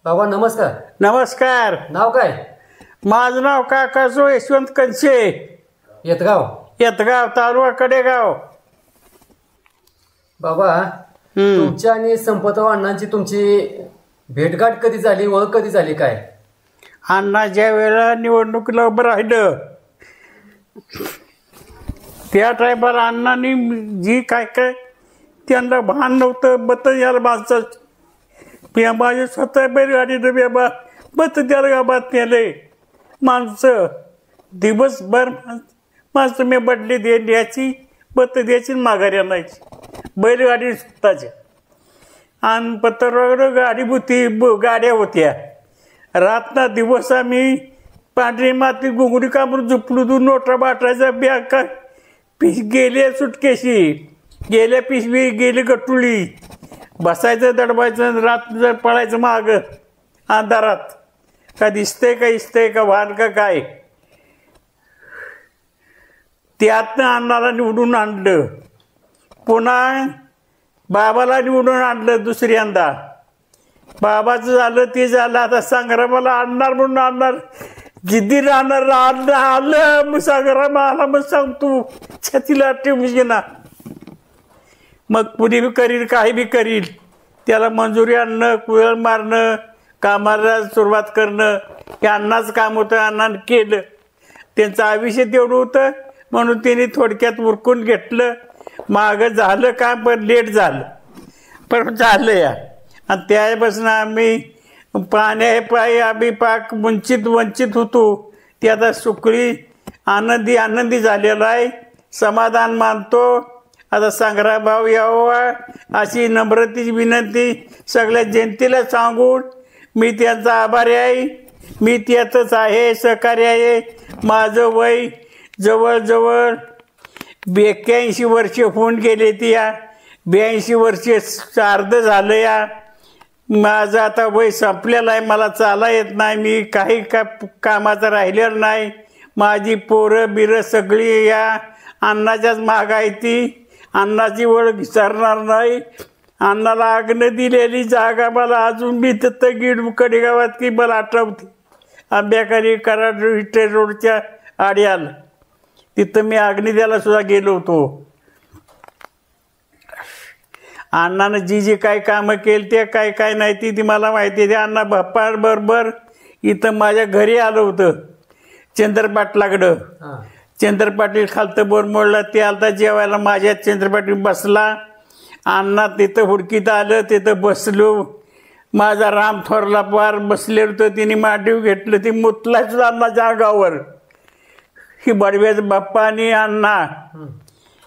बाबा नमस्कार. नमस्कार. नाव काय? माझं नाव काकासो यशवंत कंचे, येतगाव तालुका कडेगाव. बाबा तुमच्या आणि संपतराव अण्णांची तुमची भेटगाठ कधी झाली, ओळख कधी झाली काय? अण्णा ज्या वेळेला निवडणुकीला उभं राहिलं त्या टायमाला अण्णांनी जी काय काय त्यांना भान नव्हतं मत याला माणसं माझे स्वतः बैलगाडीनं मत द्यायला गावात नेले माणसं दिवसभर माणसं मी बदली द्यायची मत द्यायची माघारी आणायची बैलगाडी स्वतःची. आणि पत्रवाकडं गाडी होती, गाड्या होत्या. रातना दिवस आम्ही पांढरी माती घुंगडी कापून झुपलू तू नोटा बाटायचा बॅग का गेले सुटकेशी गेल्या पिशवी गेली गटुळी बसायचं दडवायचं रात जर पळायचं माग अंधारात का दिसतंय का वाहन का काय. त्यातनं अण्णाला निवडून आणलं, पुन्हा बाबाला निवडून आणलं दुसऱ्यांदा. बाबाचं झालं ते झालं, आता संग्रामाला आणणार म्हणून आणणार जिद्दी राहणार आलं संग्राम आला मग सांगतो छातीला ठेवून ना मग पुढे बी करील काही बी करील. त्याला मंजुरी आणणं, कुळ मारणं, कामाला सुरुवात करणं हे अण्णाचं काम होतं. अण्णानं केलं. त्यांचं आयुष्य तेवढं होतं म्हणून त्यांनी थोडक्यात उरकून घेतलं. मागं झालं काम पण लेट झालं पण झालं या. आणि त्यापासून आम्ही पाण्यापायी आम्ही पाक वंचित होतो. ते आता सुखी आनंदी झालेला आहे. समाधान मानतो. आता संग्राम भाऊ यावा अशी नम्रतेची विनंती सगळ्या जनतेला सांगून मी त्यांचा आभारी आहे. मी त्यातच आहे, सहकार्य आहे. माझं वय जवळजवळ 81 वर्षे होऊन गेले. ती या 82 वर्षे अर्ध झालं या. माझं आता वय संपलेलं आहे. मला चाला येत नाही. मी काही कामाचं राहिलेलं नाही. माझी पोरं बिरं सगळी या अण्णाच्याच माग आहे. ती अण्णाची ओळख विसरणार नाही. अण्णाला आग्न दिलेली जागा मला अजून मी तिथं गीड कडेगावात की मला आठवते. आंब्याखाली कराड विठ्ठल रोडच्या आड्याल तिथं मी आग्नी द्यायला सुद्धा गेलो होतो. अण्णानं जी काय कामं केली ते काय नाही ती मला माहिती आहे. अण्णा बाप्पा बरोबर इथं माझ्या घरी आलं होतं चंद्रपाटलाकडं. चंद्रपाटील खालतं बोरमोडला ते आलता जेवायला. माझ्या चंद्रपाटील बसला. अण्णा तिथं हुडकीत आलं, तिथं बसलो. माझा राम थोरला पार बसले होतं. तिने मांडीव घेतलं. ती मुतला सुद्धा अण्णाच्या अंगावर. ही बडव्याचं बाप्पा आणि अण्णा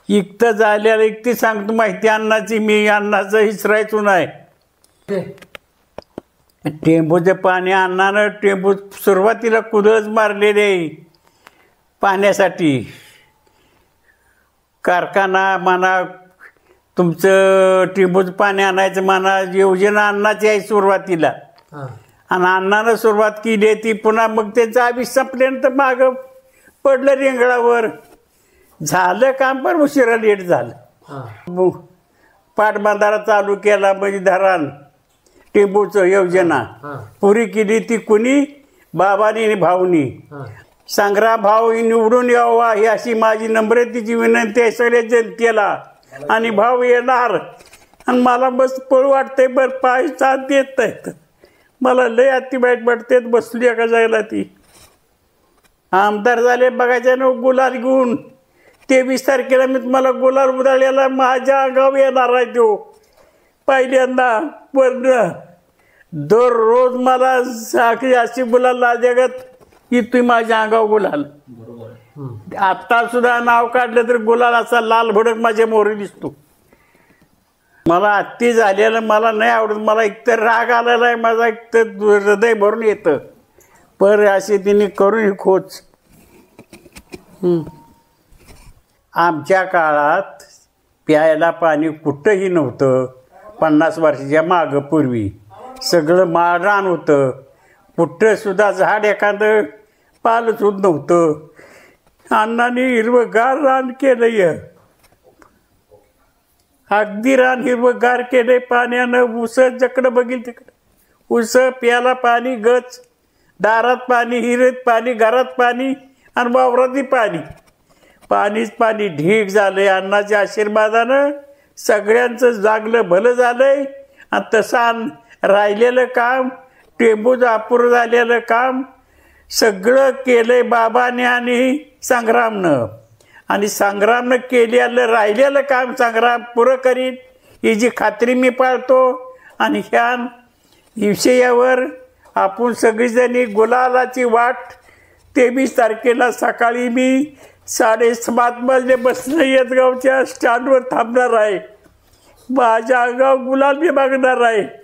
इकतं झालेलं इकती सांगतो माहिती अण्णाची. मी अण्णाचं हिसरायचो नाही. टेंबूचं पाणी अण्णानं टेंबू सुरुवातीला कुदळच मारलेले पाण्यासाठी. कारखाना म्हणा तुमचं टेंबूचं पाणी आणायचं म्हणा योजना अण्णाची आहे सुरुवातीला. आणि अण्णानं सुरुवात केली ती. पुन्हा मग त्यांचं आयुष्य संपल्यानंतर मागं पडलं रेंगळावर. झालं काम पण उशिरा लेट झालं. पाटबंधारा चालू केला म्हणजे धरण टेंबूचं योजना पुरी केली ती कुणी बाबानी आणि भाऊनी. संग्राम भाऊ निवडून यावा ही अशी माझी नम्रतेची विनंती आहे सगळ्या जनतेला. आणि भाऊ येणार. आणि मला बस पळ वाटते बरं पाय साथ देत नाहीत. मला लय अति वाईट वाटते. बसली एका जायला ती आमदार झाले बघायच्या ना गुलाल घेऊन. 23 तारखेला मी तुम्हाला गुलाल उधळलेला माझ्या गाव येणार आहे तो पहिल्यांदा. पण दररोज मला अशी गुलाल लाजगत की तुम्ही माझ्या अंगावर गुलाल. आता सुद्धा नाव काढलं तर गुलाल असा लाल भडक माझ्या मोहरी दिसतो. मला अति झालेलं मला नाही आवडत. मला एकतर राग आलेला आहे. माझा एकतर हृदय भरून येतं. पर असे तिने करून ही खोच. आमच्या काळात प्यायला पाणी कुठंही नव्हतं. 50 वर्षाच्या मागं पूर्वी सगळं माळरान होतं. कुठं सुद्धा झाड एखादं पालच होत नव्हतं. अण्णांनी हिरवंगार रान केलंय. अगदी रान हिरवंगार केलंय पाण्यानं. उसं जकडं बघील तिकडं उस प्याला पाणी गच, दारात पाणी, हिरीत पाणी, घरात पाणी आणि वावरातही पाणी. पाणीच पाणी ढीक झालंय. अण्णाच्या आशीर्वादानं सगळ्यांचं जागलं भलं झालंय. आणि तसं राहिलेलं काम, टेंबूचं अपूर्ण झालेलं काम सगळं केलंय बाबाने आणि संग्रामनं. आणि संग्रामनं केलेलं राहिलेलं काम संग्राम पुरं करीत ही जी खात्री मी पाळतो. आणि ह्या विषयावर आपण सगळीजणी गुलालाची वाट 23 तारखेला सकाळी मी 7:30 वाजले बसणं येतगावच्या स्टँडवर थांबणार आहे. माझ्या अंगावर गुलाल मी मागणार आहे.